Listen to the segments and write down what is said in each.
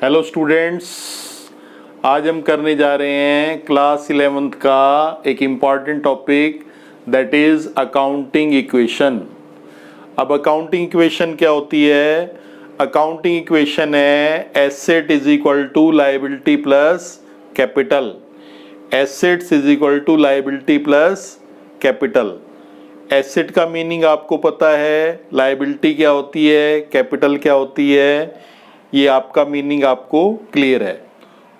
Hello students, आज हम करने जा रहे हैं क्लास 11th का एक important topic that is accounting equation. अब अकाउंटिंग इक्वेशन क्या होती है? अकाउंटिंग इक्वेशन है asset is equal to liability plus capital. Assets is equal to liability plus capital. Asset का मीनिंग आपको पता है, लायबिलिटी क्या होती है, कैपिटल क्या होती है, ये आपका मीनिंग आपको क्लियर है।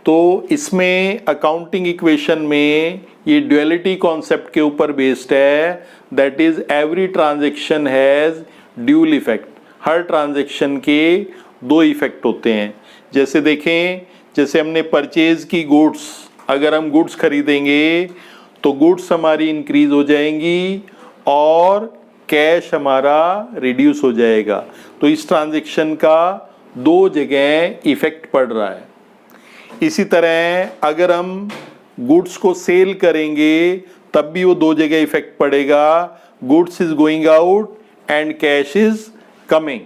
तो इसमें अकाउंटिंग इक्वेशन में ये ड्युअलिटी कॉन्सेप्ट के ऊपर बेस्ड है, that is every transaction has dual effect. Her transaction के दो इफेक्ट होते हैं। जैसे देखें, जैसे हमने परचेज की गुड्स, अगर हम गुड्स खरीदेंगे तो गुड्स हमारी इंक्रीज हो जाएंगी और कैश हमारा रिड्यूस हो जाएगा। तो इस ट्रांजैक्शन का दो जगह इफेक्ट पड़ रहा है। इसी तरह अगर हम गुड्स को सेल करेंगे तब भी वो दो जगह इफेक्ट पड़ेगा। Goods is going out and cash is coming.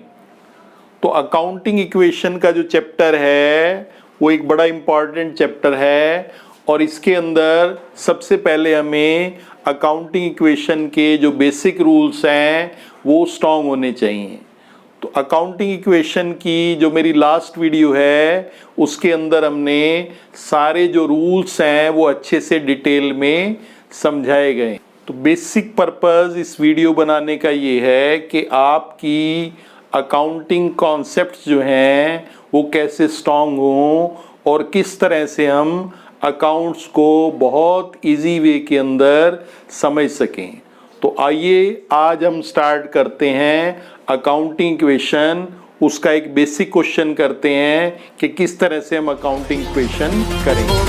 तो अकाउंटिंग इक्वेशन का जो चैप्टर है वो एक बड़ा इंपॉर्टेंट चैप्टर है और इसके अंदर सबसे पहले हमें अकाउंटिंग इक्वेशन के जो बेसिक रूल्स हैं वो स्ट्रॉन्ग होने चाहिए। तो अकाउंटिंग इक्वेशन की जो मेरी लास्ट वीडियो है उसके अंदर हमने सारे जो रूल्स हैं वो अच्छे से डिटेल में समझाए गए। तो बेसिक पर्पस इस वीडियो बनाने का ये है कि आपकी अकाउंटिंग कॉन्सेप्ट्स जो हैं वो कैसे स्ट्रॉन्ग हों और किस तरह से हम अकाउंट्स को बहुत इजी वे के अंदर समझ सकें। तो आइए आज हम स्टार्ट करते हैं अकाउंटिंग इक्वेशन। उसका एक बेसिक क्वेश्चन करते हैं कि किस तरह से हम अकाउंटिंग इक्वेशन करेंगे।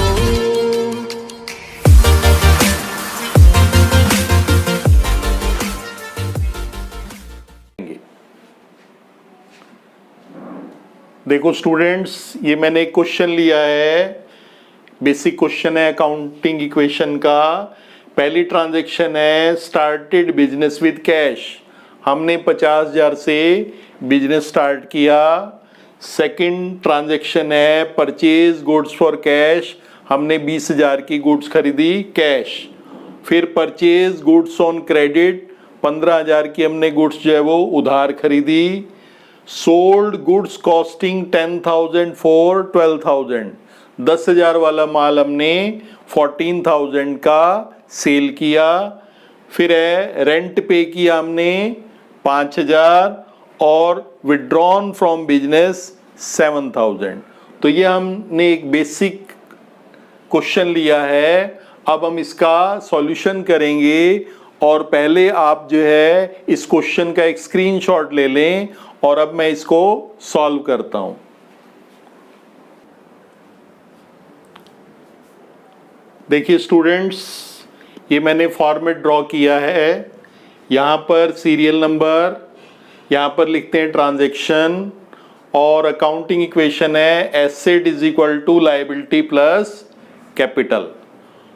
देखो स्टूडेंट्स, ये मैंने एक क्वेश्चन लिया है, बेसिक क्वेश्चन है अकाउंटिंग इक्वेशन का। पहली ट्रांजैक्शन है स्टार्टेड बिजनेस विद कैश। हमने 50,000 से बिजनेस स्टार्ट किया। सेकंड ट्रांजैक्शन है परचेज गुड्स फॉर कैश। हमने 20,000 की गुड्स खरीदी कैश। फिर परचेज गुड्स ऑन क्रेडिट, 15,000 की हमने गुड्स जो है वो उधार खरीदी। Sold goods costing 10,000 for 12,000। 10,000 वाला माल हमने 14,000 का सेल किया। फिर है रेंट पे किया हमने 5,000 और विड्रॉन फ्रॉम बिजनेस 7,000। तो ये हमने एक बेसिक क्वेश्चन लिया है। अब हम इसका सॉल्यूशन करेंगे और पहले आप जो है इस क्वेश्चन का एक स्क्रीनशॉट ले लें और अब मैं इसको सॉल्व करता हूं। देखिए स्टूडेंट्स, ये मैंने फॉर्मेट ड्रॉ किया है। यहाँ पर सीरियल नंबर, यहाँ पर लिखते हैं ट्रांजैक्शन और अकाउंटिंग इक्वेशन है asset is equal to liability plus capital.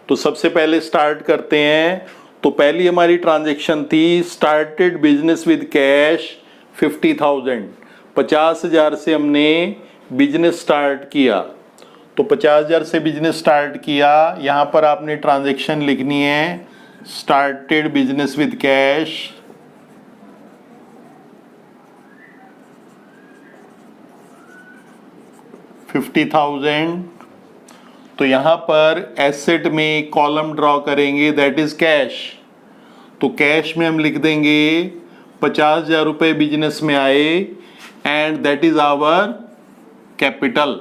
तो सबसे पहले स्टार्ट करते हैं। तो पहली हमारी ट्रांजैक्शन थी स्टार्टेड बिजनेस विद कैश 50,000। 50,000 से हमने बिजनेस स्टार्ट किया। तो 50,000 से बिजनेस स्टार्ट किया। यहाँ पर आपने ट्रांजैक्शन लिखनी है स्टार्टेड बिजनेस विद कैश 50,000। तो यहाँ पर एसेट में कॉलम ड्रॉ करेंगे दैट इज कैश। तो कैश में हम लिख देंगे 50,000 रुपये बिजनेस में आए and that is our capital.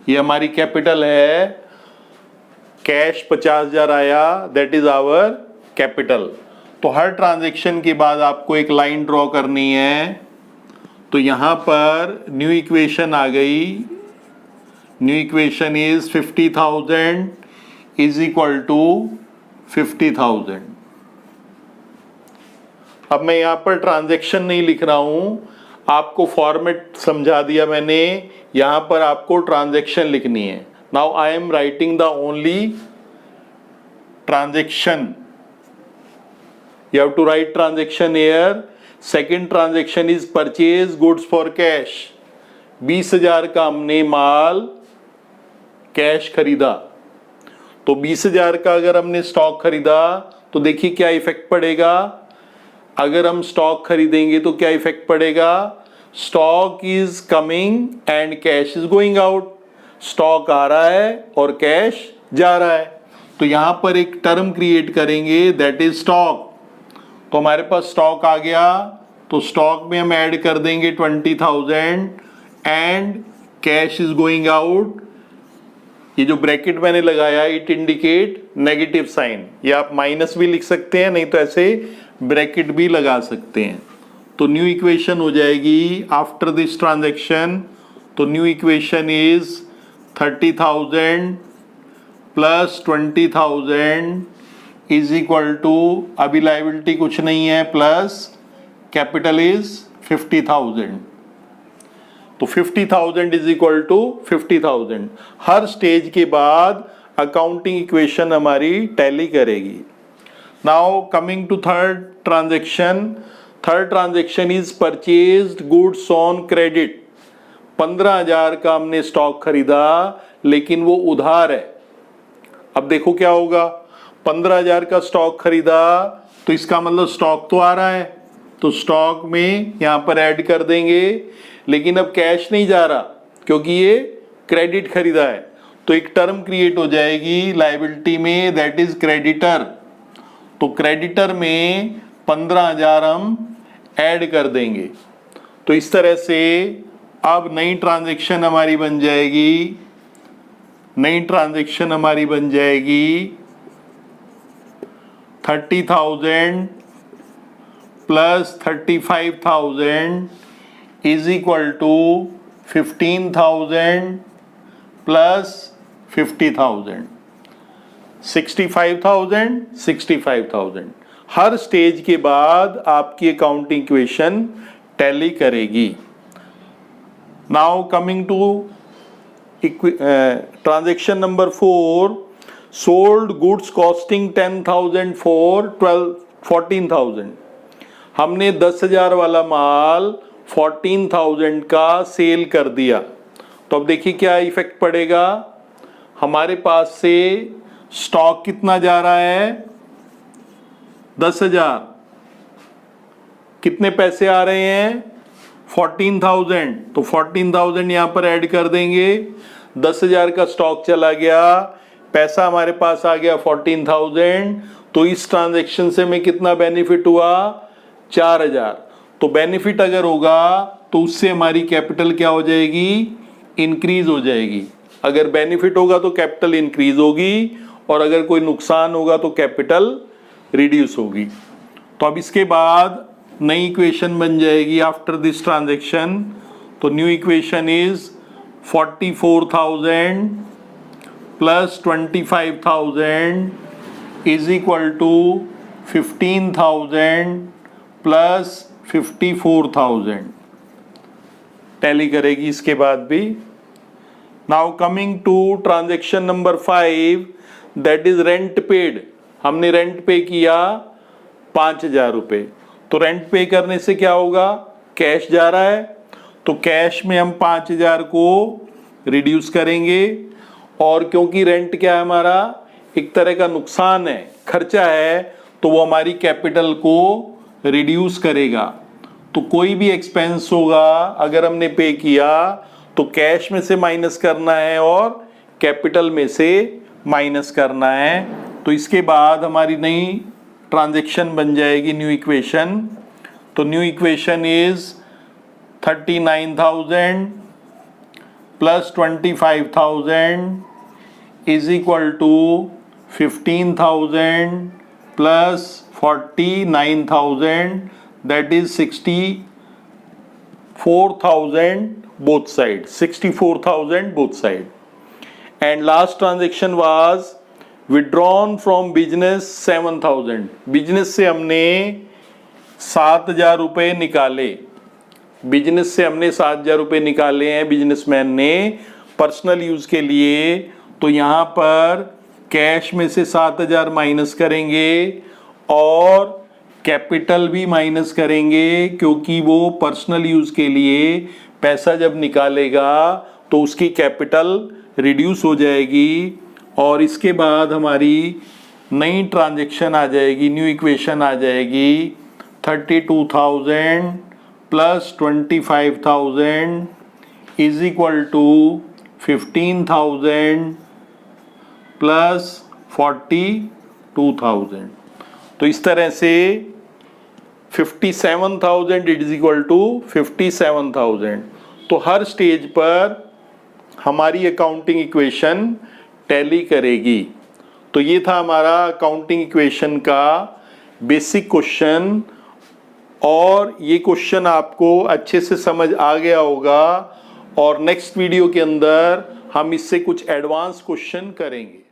ये हमारी कैपिटल है। कैश 50,000 आया, दैट इज आवर कैपिटल। तो हर ट्रांजैक्शन के बाद आपको एक लाइन ड्रॉ करनी है। तो यहाँ पर न्यू इक्वेशन आ गई। New equation is 50,000 is equal to 50,000। अब मैं यहाँ पर ट्रांजैक्शन नहीं लिख रहा हूँ, आपको फॉर्मेट समझा दिया मैंने। यहाँ पर आपको ट्रांजैक्शन लिखनी है। Now I am writing the only transaction. You have to write transaction here. Second transaction is purchase goods for cash. 20,000 का हमने माल कैश खरीदा, तो 20,000 का अगर हमने स्टॉक खरीदा तो देखिए क्या इफेक्ट पड़ेगा। अगर हम स्टॉक खरीदेंगे तो क्या इफेक्ट पड़ेगा, stock is coming and cash is going out. Stock आ रहा है और कैश जा रहा है, तो यहां पर एक टर्म क्रिएट करेंगे दैट इज स्टॉक। तो हमारे पास स्टॉक आ गया, तो स्टॉक में हम ऐड कर देंगे 20,000 and cash is going out. ये जो ब्रैकेट मैंने लगाया इट इंडिकेट नेगेटिव साइन, या आप माइनस भी लिख सकते हैं, नहीं तो ऐसे ब्रैकेट भी लगा सकते हैं। तो न्यू इक्वेशन हो जाएगी आफ्टर दिस ट्रांजैक्शन, तो new equation is 30,000 plus 20,000 is equal to, अभी लायबिलिटी कुछ नहीं है, प्लस कैपिटल इज 50,000। तो 50,000 इज इक्वल टू 50,000। हर स्टेज के बाद अकाउंटिंग इक्वेशन हमारी टैली करेगी। Now coming to third transaction. Third transaction is purchased goods on credit. 15,000 का हमने स्टॉक खरीदा लेकिन वो उधार है। अब देखो क्या होगा, 15,000 का स्टॉक खरीदा तो इसका मतलब स्टॉक तो आ रहा है, तो स्टॉक में यहां पर ऐड कर देंगे, लेकिन अब कैश नहीं जा रहा क्योंकि ये क्रेडिट खरीदा है। तो एक टर्म क्रिएट हो जाएगी लायबिलिटी में दैट इज क्रेडिटर। तो क्रेडिटर में 15,000 हम ऐड कर देंगे। तो इस तरह से अब नई ट्रांजैक्शन हमारी बन जाएगी, नई ट्रांजैक्शन हमारी बन जाएगी 30,000 plus 35,000 is equal to 15,000 plus 50,000, 65,000, 65,000। हर स्टेज के बाद आपकी अकाउंटिंग इक्वेशन टैली करेगी। Now coming to transaction number 4, sold goods costing 10,000 for 14,000। हमने 10,000 वाला माल 14,000 का सेल कर दिया। तो अब देखिए क्या इफेक्ट पड़ेगा, हमारे पास से स्टॉक कितना जा रहा है 10,000, कितने पैसे आ रहे हैं 14,000, तो 14,000 यहां पर ऐड कर देंगे। 10,000 का स्टॉक चला गया, पैसा हमारे पास आ गया 14,000, तो इस ट्रांजैक्शन से हमें कितना बेनिफिट हुआ 4,000। तो बेनिफिट अगर होगा तो उससे हमारी कैपिटल क्या हो जाएगी, इंक्रीज हो जाएगी। अगर बेनिफिट होगा तो कैपिटल इंक्रीज होगी, और अगर कोई नुकसान होगा तो कैपिटल रिड्यूस होगी। तो अब इसके बाद नई इक्वेशन बन जाएगी आफ्टर दिस ट्रांजैक्शन। तो new equation is 44,000 plus 25,000 is equal to 15,000 plus 54,000। Tally करेगी इसके बाद भी। Now coming to transaction number 5 that is rent paid. हमने रेंट पे किया 5,000 रुपये। तो रेंट पे करने से क्या होगा, कैश जा रहा है, तो कैश में हम 5,000 को रिड्यूस करेंगे। और क्योंकि रेंट क्या है हमारा एक तरह का नुकसान है, खर्चा है, तो वो हमारी कैपिटल को रिड्यूस करेगा। तो कोई भी एक्सपेंस होगा अगर हमने पे किया तो कैश में से माइनस करना है और कैपिटल में से माइनस करना है। तो इसके बाद हमारी नई ट्रांजैक्शन बन जाएगी न्यू इक्वेशन। तो new equation is 39,000 plus 25,000 is equal to 15,000 plus 49,000 that is 64,000 both sides, 64,000 both side. And last transaction was withdrawn from business 7,000. Business से हमने 7,000 रुपये निकाले, बिजनेस से हमने 7,000 रुपये निकाले हैं बिजनेसमैन ने पर्सनल यूज़ के लिए। तो यहाँ पर कैश में से 7,000 माइनस करेंगे और कैपिटल भी माइनस करेंगे, क्योंकि वो पर्सनल यूज़ के लिए पैसा जब निकालेगा तो उसकी कैपिटल रिड्यूस हो जाएगी और इसके बाद हमारी नई ट्रांजैक्शन आ जाएगी, न्यू इक्वेशन आ जाएगी 32,000 plus 25,000 is equal to 15,000 plus 42,000। तो इस तरह से 57,000 इज इक्वल टू 57,000। तो हर स्टेज पर हमारी अकाउंटिंग इक्वेशन टैली करेगी। तो ये था हमारा अकाउंटिंग इक्वेशन का बेसिक क्वेश्चन और ये क्वेश्चन आपको अच्छे से समझ आ गया होगा और नेक्स्ट वीडियो के अंदर हम इससे कुछ एडवांस क्वेश्चन करेंगे।